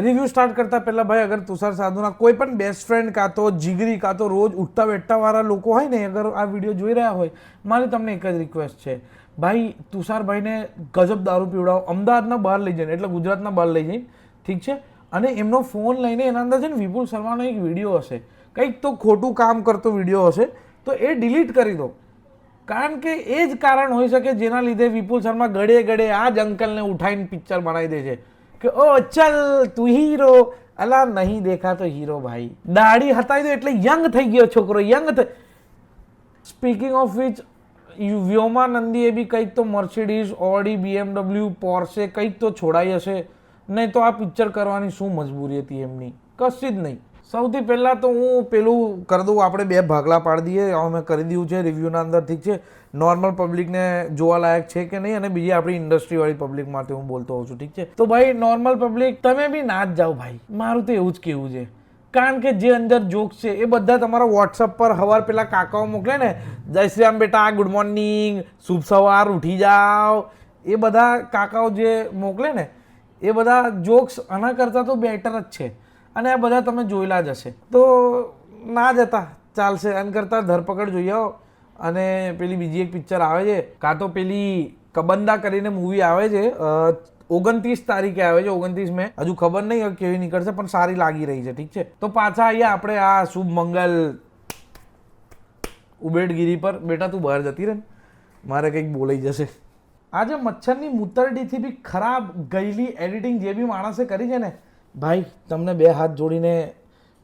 Review start કરતા પહેલા ભાઈ અગર તુષાર સાધુના કોઈ પણ બેસ્ટ ફ્રેન્ડ કાં તો જીગરી કાં તો રોજ ઉઠતા બેઠતાવાળા લોકો હોય ને, અગર આ વિડીયો જોઈ રહ્યા હોય, મારી તમને એક જ રિક્વેસ્ટ છે ભાઈ, તુષારભાઈને ગજબ દારૂ પીવડાવો, અમદાવાદના બહાર લઈ જઈને, એટલે ગુજરાતના બહાર લઈ જઈને, ઠીક છે, અને એમનો ફોન લઈને એના અંદર છે ને વિપુલ શર્માનો એક વિડીયો હશે, કંઈક તો ખોટું કામ કરતો વિડીયો હશે, તો એ ડિલીટ કરી દો. કારણ કે એ જ કારણ હોઈ શકે જેના લીધે વિપુલ શર્મા ગળે ગળે આ જ અંકલને ઉઠાઈને પિક્ચર બનાવી દે છે કે ઓ ચલ તું હીરો, અલા નહીં દેખા તો હીરો ભાઈ, દાઢી હટાવી દો એટલે યંગ થઈ ગયો છોકરો, યંગ થઈ. સ્પીકિંગ ઓફ વિચ, વ્યોમાનંદીએ બી કંઈક તો મર્સિડીઝ, ઓડી, BMW, પોર્શે કંઈક તો છોડાઈ હશે, નહીં તો આ પિક્ચર કરવાની શું મજબૂરી હતી એમની, કશી જ નહીં. સૌથી પહેલાં તો હું પેલું કરી દઉં, આપણે બે ભાગલા પાડી દઈએ, અમે કરી દીધું છે રિવ્યૂના અંદર, ઠીક છે, નોર્મલ પબ્લિકને જોવાલાયક છે કે નહીં, અને બીજી આપણી ઇન્ડસ્ટ્રીવાળી પબ્લિક માટે હું બોલતો હોઉં છું, ઠીક છે. તો ભાઈ નોર્મલ પબ્લિક તમે બી ના જ જાઓ ભાઈ, મારું તો એવું જ કહેવું છે. કારણ કે જે અંદર જોક્સ છે એ બધા તમારા વોટ્સઅપ પર હવાર પેલા કાકાઓ મોકલે ને, જય શ્રી રામ બેટા, ગુડ મોર્નિંગ, શુભ સવાર, ઉઠી જાઓ, એ બધા કાકાઓ જે મોકલે ને એ બધા જોક્સ આના કરતાં તો બેટર જ છે, અને આ બધા તમે જોયેલા જ હશે. તો ના જતા ચાલશે, એના કરતાં ધરપકડ જોઈ આવો. અને પેલી બીજી એક પિક્ચર આવે છે, કાં તો પેલી કબંદા કરીને મૂવી આવે છે, 29 તારીખે આવે છે, 29 મે, હજુ ખબર નહીં કેવી નીકળશે, પણ સારી લાગી રહી છે, ઠીક છે. તો પાછા અહીંયા આપણે આ શુભ મંગલ ઉબેડગીરી પર. બેટા તું બહાર જતી રહે ને, મારે કંઈક બોલાઈ જશે. આજે મચ્છરની મૂતરડીથી બી ખરાબ ગયેલી એડિટિંગ જે બી માણસે કરી છે ને ભાઈ, તમને બે હાથ જોડીને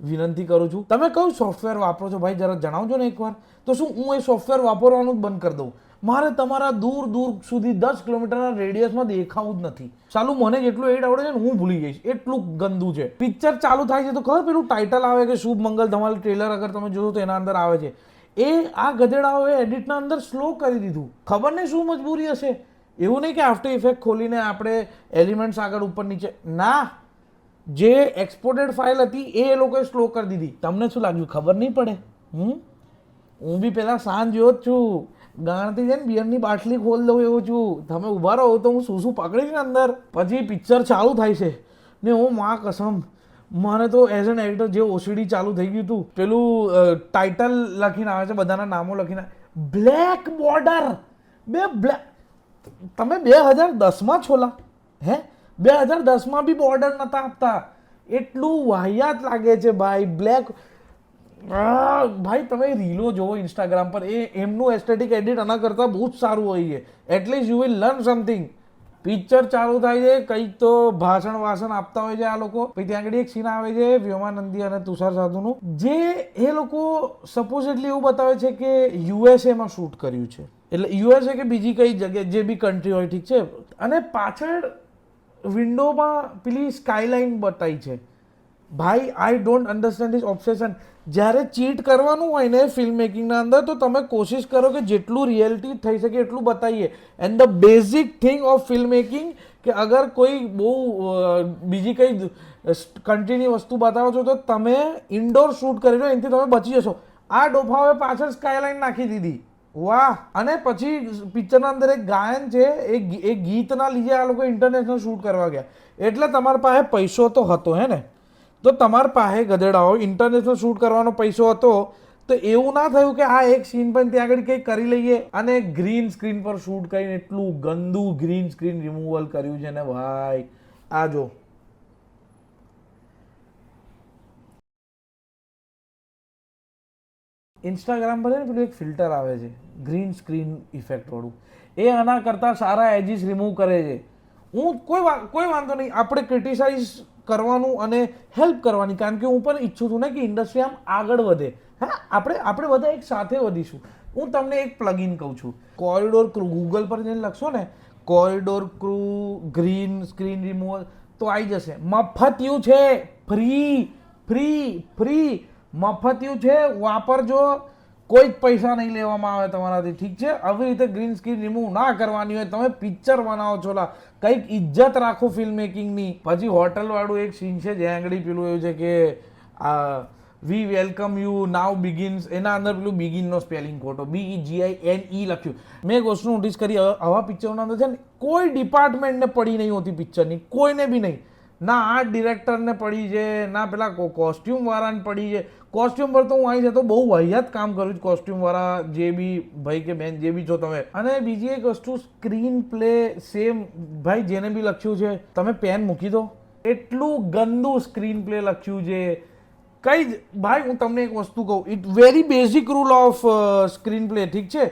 વિનંતી કરું છું, તમે કયું સોફ્ટવેર વાપરો છો ભાઈ, જરા જણાવજો ને એકવાર. તો શું હું એ સોફ્ટવેર વાપરવાનું જ બંધ કરી દઉં? મારે તમારા દૂર દૂર સુધી 10 કિલોમીટરના રેડિયસમાં દેખાવું જ નથી. ચાલુ મને જેટલું એડ આવડે છે ને હું ભૂલી જઈશ, એટલું ગંદુ છે. પિક્ચર ચાલુ થાય છે તો ખબર પેલું ટાઇટલ આવે કે શુભ મંગલ ધમાલ, ટ્રેલર અગર તમે જોશો તો એના અંદર આવે છે. એ આ ગધેડાઓએ એડિટના અંદર સ્લો કરી દીધું, ખબર નહીં શું મજબૂરી હશે. એવું નહીં કે આફ્ટર ઇફેક્ટ ખોલીને આપણે એલિમેન્ટ્સ આગળ ઉપર નીચે, ના, જે એક્સપોર્ટેડ ફાઇલ હતી એ લોકોએ સ્લો કરી દીધી. તમને શું લાગ્યું ખબર નહીં પડે? હું બી પેલા સાંજ જેવો જ છું, ગાણથી છે ને બિયરની બાટલી ખોલ દઉં એવું છું. તમે ઊભા રહો તો હું શું પકડીશ ને અંદર. પછી પિક્ચર ચાલુ થાય છે ને હું માં કસમ, મને તો એઝ એન એડિટર જે ઓસીડી ચાલુ થઈ ગયું હતું, પેલું ટાઇટલ લખીને આવે છે, બધાના નામો લખીને, બ્લેક બોર્ડર, બ્લેક. તમે 2010માં છોલા હે, 2010માં બી બોર્ડર નતા આપતા, એટલું વાહિયાત લાગે છે ભાઈ. બ્લેક ભાઈ તમે રીલો જોવો ઇન્સ્ટાગ્રામ પર, એ એમનું એસ્થેટિક એડિટ આના કરતાં બહુ જ સારું હોય છે. At least you will learn something. Picture ચાલુ થાય છે, કંઈક તો ભાષણ વાસણ આપતા હોય છે આ લોકો. પછી ત્યાં આગળ એક સીન આવે છે વ્યોમાનંદી અને તુષાર સાધુનું, જે એ લોકો સપોઝિટલી એવું બતાવે છે કે યુએસએમાં શૂટ કર્યું છે, એટલે યુએસએ કે બીજી કઈ જગ્યાએ જે બી કન્ટ્રી હોય, ઠીક છે. અને પાછળ વિન્ડોમાં પેલી સ્કાયલાઇન બતાવી છે. ભાઈ I don't understand this obsession. જ્યારે ચીટ કરવાનું હોય ને ફિલ્મ મેકિંગના અંદર, તો તમે કોશિશ કરો કે જેટલું રિયાલિટી થઈ શકે એટલું બતાવીએ. And the basic thing of film making કે અગર કોઈ બહુ બીજી કંઈ કન્ટ્રીની વસ્તુ બતાવો છો તો તમે ઇન્ડોર શૂટ કરી લો, એનાથી તમે બચી જશો. આ ડોફાઓએ પાછળ સ્કાયલાઇન નાખી દીધી, વાહ. અને પછી પિક્ચરના અંદર એક ગાયન છે, એ ગીતના લીધે આ લોકો ઇન્ટરનેશનલ શૂટ કરવા ગયા. એટલે તમારી પાસે પૈસો તો હતો હે ને, તો તમારા પાસે ગધેડાઓ ઇન્ટરનેશનલ શૂટ કરવાનો પૈસો હતો, તો એવું ના થયું કે આ એક સીન પણ ત્યાં આગળ કંઈક કરી લઈએ અને ગ્રીન સ્ક્રીન પર શૂટ કરીને એટલું ગંદુ ગ્રીન સ્ક્રીન રિમૂવલ કર્યું છે ને ભાઈ. આ જો ઇન્સ્ટાગ્રામ પર ને પેલું એક ફિલ્ટર આવે છે ગ્રીન સ્ક્રીન ઇફેક્ટ વાળું, એ આના કરતાં સારા એજીસ રિમૂવ કરે છે. હું કોઈ વાંધો નહીં, આપણે ક્રિટિસાઇઝ કરવાનું અને હેલ્પ કરવાની, કારણ કે હું પણ ઈચ્છું છું ને કે ઇન્ડસ્ટ્રી આમ આગળ વધે. હા, આપણે બધા એક સાથે વધીશું. હું તમને એક પ્લગઇન કહું છું, કોરિડોર ક્રૂ. ગૂગલ પર જઈને લખશો ને corridor crew green screen removal તો આવી જશે. મફતિયું છે, ફ્રી ફ્રી ફ્રી મફતિયું છે, વાપરજો. કોઈ જ પૈસા નહીં લેવામાં આવે તમારાથી, ઠીક છે. આવી રીતે ગ્રીન સ્ક્રીન રિમૂવ ના કરવાની હોય. તમે પિક્ચર બનાવો છો, કંઈક ઇજ્જત રાખો ફિલ્મ મેકિંગની. પછી હોટલ વાળું એક સીન છે જ્યાં આગળ પેલું એવું છે કે વી વેલકમ યુ નાવ બિગિન્સ, એના અંદર પેલું બિગિનનો સ્પેલિંગ ખોટો, BEGINE લખ્યું. મેં એક વસ્તુ નોટિસ કરી, આવા પિક્ચરોના અંદર છે ને કોઈ ડિપાર્ટમેન્ટને પડી નહીં હોતી પિક્ચરની, કોઈને બી નહીં. ના આર્ટ ડિરેક્ટરને પડી છે, ના પેલા કોસ્ટ્યુમ વાળાને પડી છે. કોસ્ટ્યુમ પર તો હું આવી છે તો બહુ વાહિયાત કામ કરું છું કોસ્ટ્યુમ વાળા જે બી ભાઈ કે બેન જે બી છો તમે. અને બીજી એક વસ્તુ સ્ક્રીન પ્લે સેમ ભાઈ જેને બી લખ્યું છે તમે પેન મૂકી દો, એટલું ગંદુ સ્ક્રીન પ્લે લખ્યું છે. કઈ જ ભાઈ હું તમને એક વસ્તુ કહું, it very basic rule of screen play, ઠીક છે.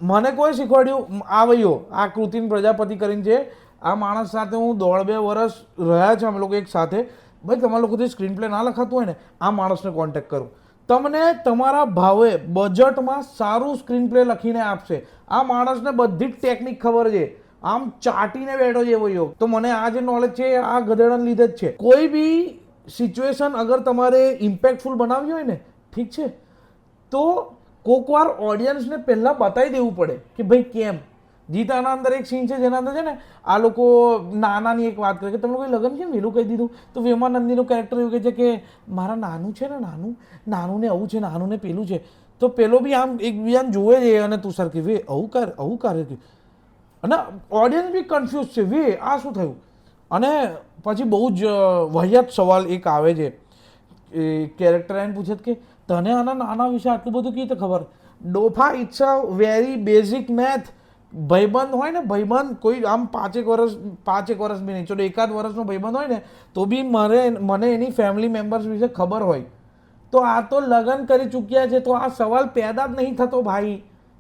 મને કોઈ શીખવાડ્યું આ ભાઈઓ આ કૃતિન પ્રજાપતિ કરીને છે, આ માણસ સાથે હું 1.5-2 વર્ષ રહ્યા છે અમે લોકો એક સાથે. ભાઈ તમારા લોકોથી સ્ક્રીન પ્લે ના લખાતું હોય ને આ માણસને કોન્ટેક્ટ કરો, તમને તમારા ભાવે બજેટમાં સારું સ્ક્રીન પ્લે લખીને આપશે. આ માણસને બધી જ ટેકનિક ખબર છે, આમ ચાટીને બેઠો છે ભાઈઓ. તો મને આ જે નોલેજ છે આ ગધેડાને લીધે જ છે. કોઈ બી સિચ્યુએશન અગર તમારે ઇમ્પેક્ટફુલ બનાવવી હોય ને, ઠીક છે, તો કોક વાર ઓડિયન્સને પહેલાં બતાવી દેવું પડે કે ભાઈ કેમ. ગીતાના અંદર એક સીન છે જેના અંદર છે ને આ લોકો નાનાની એક વાત કરે કે તમે લોકોએ લગ્ન કેમ વહેલું કહી દીધું, તો વેમાનંદીનું કેરેક્ટર એવું કહે છે કે મારા નાનું છે ને નાનુંને આવું છે, નાનુંને પેલું છે. તો પેલો બી આમ એકબીજાને જોવે છે અને તુષાર કે વે આવું કરે, અને ઓડિયન્સ બી કન્ફ્યુઝ છે વે આ શું થયું. અને પછી બહુ જ વહિયાત સવાલ એક આવે છે, એ કેરેક્ટર એને પૂછે કે તને આના નાના વિશે આટલું બધું કેવી રીતે ખબર. ડોફા it's a very basic math. ભાઈબંધ હોય ને, ભાઈબંધ કોઈ આમ 5 વર્ષ બી નહીં, ચલો 1 વર્ષનો ભાઈબંધ હોય ને તો બી મને એની ફેમિલી મેમ્બર્સ વિશે ખબર હોય. તો આ તો લગ્ન કરી ચૂક્યા છે તો આ સવાલ પેદા જ નહીં થતો ભાઈ.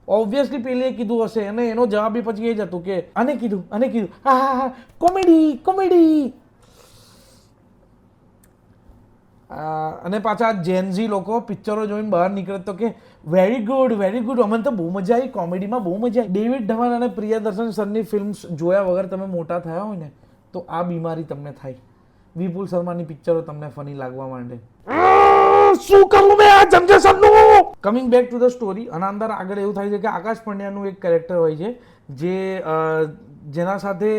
ઓબ્વિયસલી પેલીએ કીધું હશે અને એનો જવાબ બી પછી એ જ હતું કે આને કીધું હા કોમેડી. અને પાછા જેનઝી લોકો પિક્ચરો જોઈને બહાર નીકળે તો કે વેરી ગુડ અમને તો બહુ મજા આવી, કોમેડીમાં બહુ મજા આવી. ડેવિડ ધવન અને પ્રિયદર્શન સરની ફિલ્મ્સ જોયા વગર તમે મોટા થયા હોય ને તો આ બીમારી તમને થાય. વિપુલ શર્માની પિક્ચરો તમને ફની લાગવા માંડે. શું કરું મેં આ જનરેશનનું. Coming back to the story, અને અંદર આગળ એવું થાય છે કે આકાશ પંડ્યાનું એક કેરેક્ટર હોય છે જેના સાથે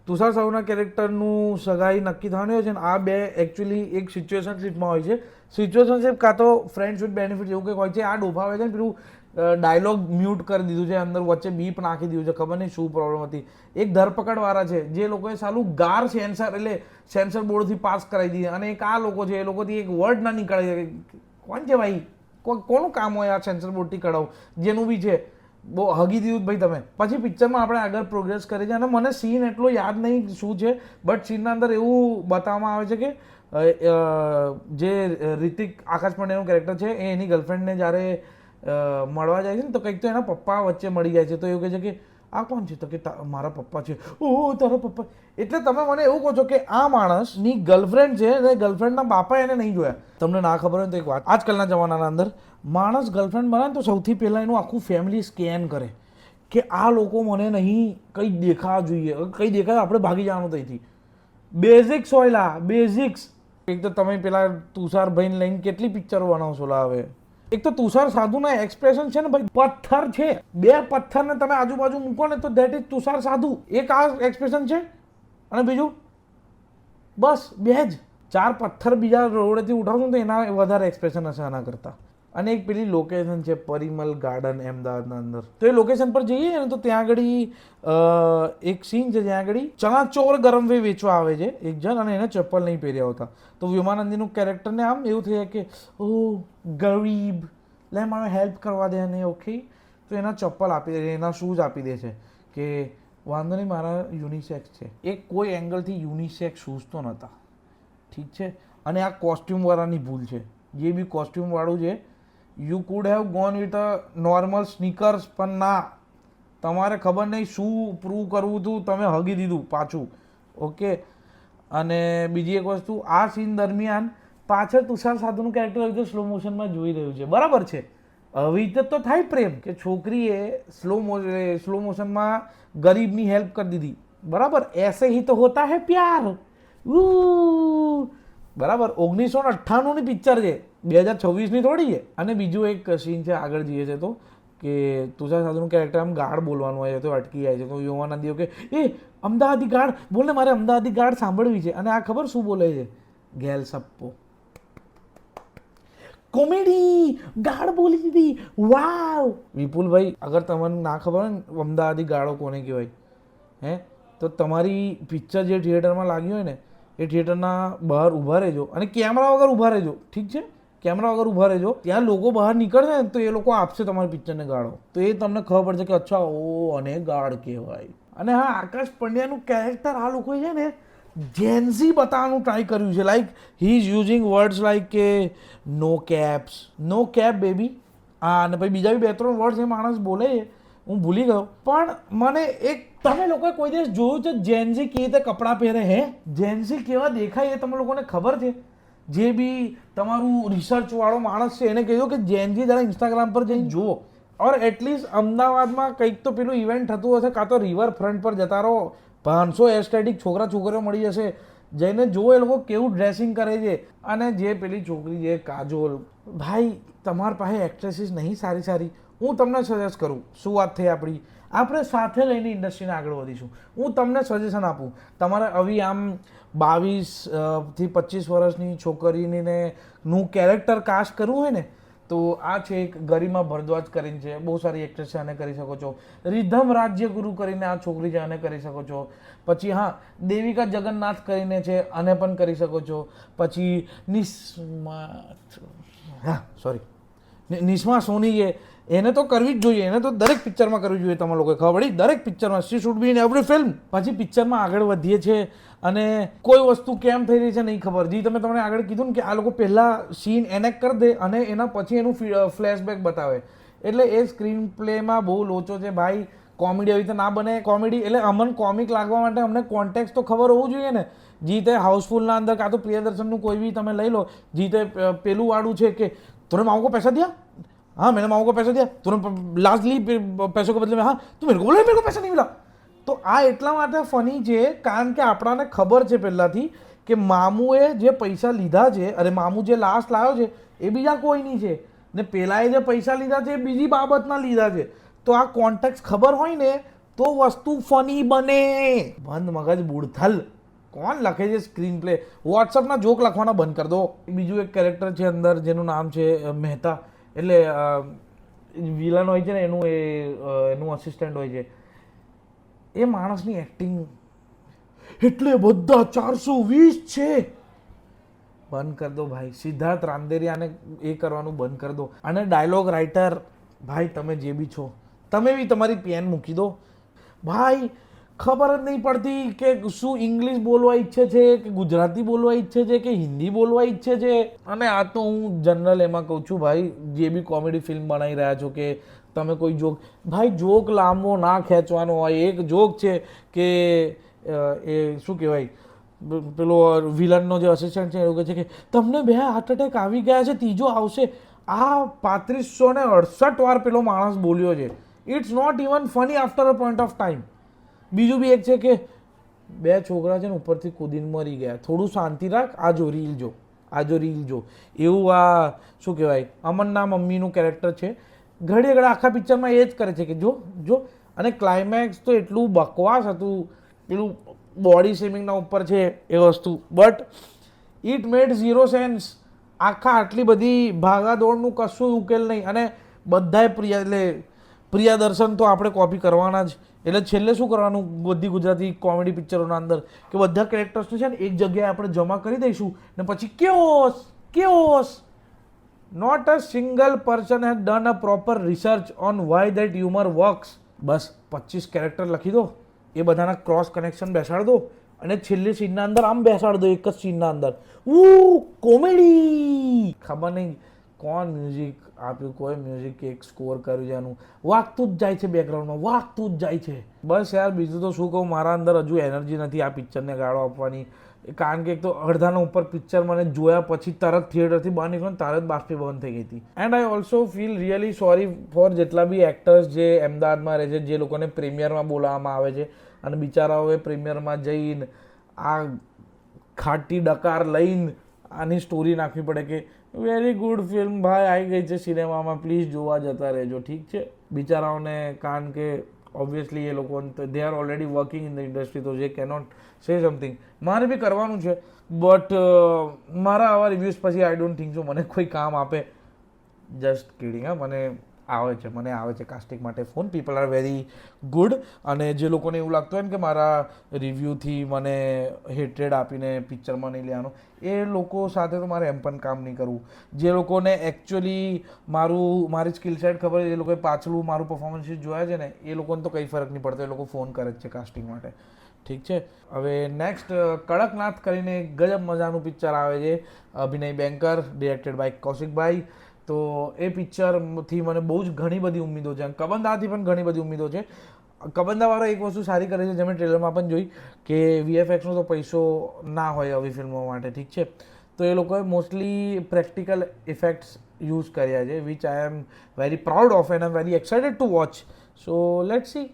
તુષાર સાહુના કેરેક્ટરનું સગાઈ નક્કી થવાની હોય છે. અને આ બે એકચ્યુઅલી એક સિચ્યુએશનશીપમાં હોય છે. સિચ્યુએશનશીપ કાં તો ફ્રેન્ડ્સ વિથ બેનિફિટ એવું કંઈક હોય છે. આ ડોફા હોય છે ને પેલું ડાયલોગ મ્યુટ કરી દીધું છે, અંદર વચ્ચે બીપ નાખી દીધું છે, ખબર નહીં શું પ્રોબ્લેમ હતી. એક ધરપકડવાળા છે જે લોકોએ સાલું ગાર સેન્સર બોર્ડથી પાસ કરાવી દીધી, અને એક આ લોકો છે એ લોકોથી એક વર્ડ ના નીકળે. કોણ છે ભાઈ, કોનું કામ હોય આ સેન્સર બોર્ડથી કઢાવું, જેનું બી છે બહુ હગી દીધું ભાઈ તમે. પછી પિક્ચરમાં આપણે આગળ પ્રોગ્રેસ કરી છે અને મને સીન એટલો યાદ નહીં શું છે, બટ સીનના અંદર એવું બતાવવામાં આવે છે કે જે રિતિક આકાશ પંડ્યાનું કેરેક્ટર છે એ એની ગર્લફ્રેન્ડને જ્યારે મળવા જાય છે ને તો કંઈક તો એના પપ્પા વચ્ચે મળી જાય છે. તો એવું કહે છે કે આ કોણ છે, તો કે મારા પપ્પા છે. ઓહ તારા પપ્પા. એટલે તમે મને એવું કહો છો કે આ માણસની ગર્લફ્રેન્ડ છે અને ગર્લફ્રેન્ડના બાપા એને નહીં જોયા. તમને ના ખબર હોય તો એક વાત, આજકાલના જમાનાના અંદર માણસ ગર્લફ્રેન્ડ બનાવે તો સૌથી પહેલાં એનું આખું ફેમિલી સ્કેન કરે કે આ લોકો મને નહીં કંઈ દેખાવા જોઈએ, કંઈ દેખાય આપણે ભાગી જવાનું ત્યાંથી. બેઝિક્સ હોય લા, બેઝિક્સ. એક તો તમે પેલા તુષારભાઈને લઈને કેટલી પિક્ચરો બનાવશો લા હવે. એક તો તુષાર સાધુના એક્સપ્રેશન છે ને ભાઈ, પથ્થર છે, 2 પથ્થરને તમે આજુબાજુ મૂકો ને તો દેટ ઇઝ તુષાર સાધુ. એક આ એક્સપ્રેશન છે અને બીજું બસ 2 જ. 4 પથ્થર બીજા રોડેથી ઉઠાવશો તો એના વધારે એક્સપ્રેશન હશે આના કરતાં. અને એક પેલી લોકેશન છે પરિમલ ગાર્ડન અમદાવાદના અંદર, તો એ લોકેશન પર જઈએ ને તો ત્યાં આગળ એક સીન છે જ્યાં આગળ ચણાચોર ગરમ વેચવા આવે છે એક જણ, અને એને ચપ્પલ નહીં પહેર્યા હોતા. તો વ્યોમાનંદીનું કેરેક્ટરને આમ એવું થઈ જાય કે ઓ ગરીબ, લે મને હેલ્પ કરવા દે ને, ઓકે. તો એના ચપ્પલ આપી દે છે, એના શૂઝ આપી દે છે કે વાંધો નહીં મારા યુનિસેક્સ છે. એક કોઈ એંગલથી યુનિસેક્સ શૂઝ તો નહોતા, ઠીક છે. અને આ કોસ્ટ્યુમવાળાની ભૂલ છે, જે બી કોસ્ટ્યુમવાળું છે you could have gone with a normal sneakers, પણ ના, તમારે ખબર નહીં શું પ્રૂવ કરવું હતું, તમે હગી દીધું પાછું, ઓકે. અને બીજી એક વસ્તુ, આ સીન દરમિયાન પાછળ તુષાર સાધુનું કેરેક્ટર સ્લો મોશનમાં જોઈ રહ્યું છે, બરાબર છે. હવે તો થાય પ્રેમ કે છોકરીએ સ્લો મોશનમાં ગરીબની હેલ્પ કરી દીધી, બરાબર. એસે હી તો હોતા હે પ્યાર. બરાબર. 1998ની પિક્ચર છે, 2026ની થોડી છે. અને બીજું એક સીન છે, આગળ જઈએ છે તો કે તુષાર સાધુનું કેરેક્ટર આમ ગાઢ બોલવાનું હોય છે તો અટકી જાય છે. તો યુવાનંદીઓ કે એ અમદાવાદી ગાઢ બોલને, મારે અમદાવાદી ગાઢ સાંભળવી છે. અને આ ખબર શું બોલે છે, ગેલ સપ્પો, કોમેડી ગાઢ બોલી દીધી, વાવ. વિપુલભાઈ અગર તમને ના ખબર હોય ને અમદાવાદી ગાળો કોને કહેવાય હે, તો તમારી પિક્ચર જે થિયેટરમાં લાગી હોય ને એ થિયેટરના બહાર ઊભા રહેજો અને કેમેરા વગર ઊભા રહેજો, ઠીક છે? કેમેરા વગર ઊભા રહેજો. ત્યાં લોકો બહાર નીકળશે ને તો એ લોકો આપશે તમારી પિક્ચરને ગાળો, તો એ તમને ખબર પડશે કે અચ્છા ઓ અને ગાળ કહેવાય. અને હા, આકાશ પંડ્યાનું કેરેક્ટર આ લોકોએ છે ને જેન્ઝી બતાવવાનું ટ્રાય કર્યું છે. Like he is using words like કે નો કેપ્સ, નો કેપ બેબી, હા, અને પછી બીજા બી 2-3 વર્ડ્સ એ માણસ બોલે છે, હું ભૂલી ગયો. પણ મને એક, તમે લોકોએ કોઈ દિવસ જોયું છે જેન્ઝી કેવી રીતે કપડાં પહેરે? હે, જેન્ઝી કેવા દેખાય એ તમે લોકોને ખબર છે? જે બી તમારું રિસર્ચવાળો માણસ છે એને કહેજો કે જેન્ઝી જરા ઇન્સ્ટાગ્રામ પર જઈને જુઓ. ઓર એટલીસ્ટ અમદાવાદમાં કંઈક તો પેલું ઇવેન્ટ થતું હશે, કાં તો રિવરફ્રન્ટ પર જતા રહો, 500 એસ્થેટિક છોકરા છોકરીઓ મળી જશે, જઈને જુઓ એ લોકો કેવું ડ્રેસિંગ કરે છે. અને જે પેલી છોકરી છે કાજોલ, ભાઈ તમારી પાસે એક્ટ્રેસીસ નહીં સારી સારી? હું તમને સજેસ્ટ કરું, શું વાત થઈ આપણી, આપણે સાથે લઈને ઇન્ડસ્ટ્રીને આગળ વધીશું. હું તમને સજેશન આપું, તમારે આવી આમ 22 થી 25 વર્ષની છોકરીને નું કેરેક્ટર કાસ્ટ કરવું હોય ને તો આ છે એક ગરિમા ભરદ્વાજ કરીને છે, બહુ સારી એક્ટ્રેસ છે, આને કરી શકો છો. રિધમ રાજ્યગુરુ કરીને આ છોકરી છે, આને કરી શકો છો. પછી હા, દેવિકા જગન્નાથ કરીને છે, આને પણ કરી શકો છો. પછી નિસ્મા સોની છે, એને તો કરવી જ જોઈએ, એને તો દરેક પિક્ચરમાં કરવી જોઈએ. તમે લોકોએ ખબર પડી? દરેક પિક્ચરમાં, she should be in every film. પછી પિક્ચરમાં આગળ વધીએ છીએ અને કોઈ વસ્તુ કેમ થઈ રહી છે નહીં ખબર. જે તમને આગળ કીધું ને કે આ લોકો પહેલાં સીન એનેક્ટ કરી દે અને એના પછી એનું ફ્લેશબેક બતાવે, એટલે એ સ્ક્રીન પ્લેમાં બહુ લોચો છે ભાઈ. કોમેડી આવી રીતે ના બને. કોમેડી એટલે અમને કોમિક લાગવા માટે અમને કોન્ટેક્ટ તો ખબર હોવું જોઈએ ને. જીતે હાઉસફુલના અંદર કાં તો પ્રિયદર્શનનું કોઈ બી તમે લઈ લો, જીતે પેલું વાળું છે કે તુને माओ को पैसा दिया, हाँ मैंने माओ को पैसा दिया, तूने लास्ट ली पैसों के बदले में, हाँ तू मेरे को बोला मेरे को पैसा नहीं मिला. તો આ એટલા માટે ફની છે કારણ કે આપણાને ખબર છે પહેલાંથી કે મામુએ જે પૈસા લીધા છે, અરે મામુ જે લાસ્ટ લાવ્યો છે એ બીજા કોઈની છે ને પેલાએ જે પૈસા લીધા છે એ બીજી બાબતના લીધા છે. તો આ કોન્ટેક્ટ ખબર હોય ને તો વસ્તુ ફની બને. બંધ મગજ બુડથલ. કોણ લખે છે સ્ક્રીન પ્લે? વોટ્સઅપના જોક લખવાના બંધ કરી દો. બીજું એક કેરેક્ટર છે અંદર જેનું નામ છે મહેતા, એટલે વિલન હોય છે ને એનું અસિસ્ટન્ટ હોય છે. એ માણસની એક્ટિંગ એટલે બધા 420 છે. બંધ કરી દો ભાઈ. સિદ્ધાર્થ રાંદેરિયાને એ કરવાનું બંધ કરી દો. અને ડાયલોગ રાઇટર ભાઈ તમે જે બી છો, તમે બી તમારી પેન મૂકી દો ભાઈ. ખબર જ નહીં પડતી કે શું ઇંગ્લિશ બોલવા ઈચ્છે છે કે ગુજરાતી બોલવા ઈચ્છે છે કે હિન્દી બોલવા ઈચ્છે છે. અને આ તો હું જનરલ એમાં કહું છું ભાઈ, જે બી કોમેડી ફિલ્મ બનાવી રહ્યા છો કે તમે કોઈ જોક, ભાઈ જોક લાંબો ના ખેંચવાનો હોય. એક જોક છે કે એ શું કહેવાય, પેલો વિલનનો જે અસિસ્ટન્ટ છે એવું કહે છે કે તમને 2 હાર્ટ એટેક આવી ગયા છે, ત્રીજો આવશે. આ 3568 વાર પેલો માણસ બોલ્યો છે. It's not even funny after a point of time. બીજું બી એક છે કે 2 છોકરા છે ને ઉપરથી કૂદીને મરી ગયા, થોડું શાંતિ રાખ, આ જો રીલ જો, આ જો રીલ જો. એવું આ શું કહેવાય અમનના મમ્મીનું કેરેક્ટર છે. ઘડી ઘડી આખા પિક્ચરમાં એ જ કરે છે કે જો જો. અને ક્લાઇમેક્સ તો એટલું બકવાસ હતું, પેલું બોડી શેમિંગના ઉપર છે એ વસ્તુ, but it made zero sense. આખા આટલી બધી ભાગાદોડનું કશું ઉકેલ નહીં. અને બધાએ પ્રિયદર્શન તો આપણે કોપી કરવાના જ. એટલે છેલ્લે શું કરવાનું બધી ગુજરાતી કોમેડી પિક્ચરોના અંદર કે બધા કેરેક્ટર્સને છે ને એક જગ્યાએ આપણે જમા કરી દઈશું ને પછી chaos. Not a single person has done a proper research on why that humour works. બસ 25 કેરેક્ટર લખી દો, એ બધાના ક્રોસ કનેક્શન બેસાડ દો અને છેલ્લી સીનના અંદર આમ બેસાડ દો, એક જ સીનના અંદર કોમેડી. ખબર નહીં કોણ મ્યુઝિક આપ્યું, કોઈ મ્યુઝિક એક સ્કોર કર્યું છે એનું વાગતું જ જાય છે બેકગ્રાઉન્ડમાં, વાગતું જ જાય છે. બસ યાર બીજું તો શું કહું, મારા અંદર હજુ એનર્જી નથી આ પિક્ચરને ગાળો આપવાની. કારણ કે એક તો અડધાના ઉપર પિક્ચર મને જોયા પછી તરત થિયેટરથી બહાર નીકળ્યો તરત બાષ્પીભવન થઈ ગઈ હતી. And I also feel really sorry for જેટલા બી એક્ટર્સ જે અમદાવાદમાં રહે છે, જે લોકોને પ્રીમિયરમાં બોલાવવામાં આવે છે અને બિચારાઓએ પ્રીમિયરમાં જઈને આ ખાટી ડકાર લઈને આની સ્ટોરી નાખવી પડે કે વેરી ગુડ ફિલ્મ ભાઈ આવી ગઈ છે સિનેમામાં, પ્લીઝ જોવા જતા રહેજો. ઠીક છે બિચારાઓને, કારણ કે ઓબ્વિયસલી એ લોકો they are already working in the industry, તો જે કેનોટ સે સમથિંગ. મારે બી કરવાનું છે બટ મારા આવા રિવ્યૂઝ પછી આઈ ડોન્ટ થિંક સો મને કોઈ કામ આપે. Just kidding. હા, મને આવે છે, મને આવે છે કાસ્ટિંગ માટે phone. People are very good. અને જે લોકોને એવું લાગતું હોય ને કે મારા રિવ્યૂથી મને હેટ્રેડ આપીને પિક્ચરમાં નહીં લેવાનું, એ લોકો સાથે તો મારે એમ પણ કામ નહીં કરવું. જે લોકોને એકચ્યુઅલી મારી સ્કિલ સેટ ખબર છે, એ લોકોએ પાછલું મારું પરફોર્મન્સ જોયા છે ને, એ લોકોને તો કંઈ ફરક નહીં પડતો, એ લોકો ફોન કરે જ છે કાસ્ટિંગ માટે. ઠીક છે. હવે નેક્સ્ટ કડકનાથ કરીને એક ગજબ મજાનું પિક્ચર આવે છે, અભિનય બેંકર, ડિરેક્ટેડ બાય કૌશિકભાઈ. તો એ પિક્ચરથી મને બહુ જ ઘણી બધી ઉમ્મીદો છે. કબંદાથી પણ ઘણી બધી ઉમ્મીદો છે. કબંદાવાળો એક વસ્તુ સારી કરે છે, જે મેં ટ્રેલરમાં પણ જોઈ, કે વીએફએક્સનો તો પૈસો ના હોય આવી ફિલ્મો માટે. ઠીક છે. તો એ લોકોએ મોસ્ટલી પ્રેક્ટિકલ ઇફેક્ટ્સ યુઝ કર્યા છે, which I am very proud of and I am very excited two watch. So let's see.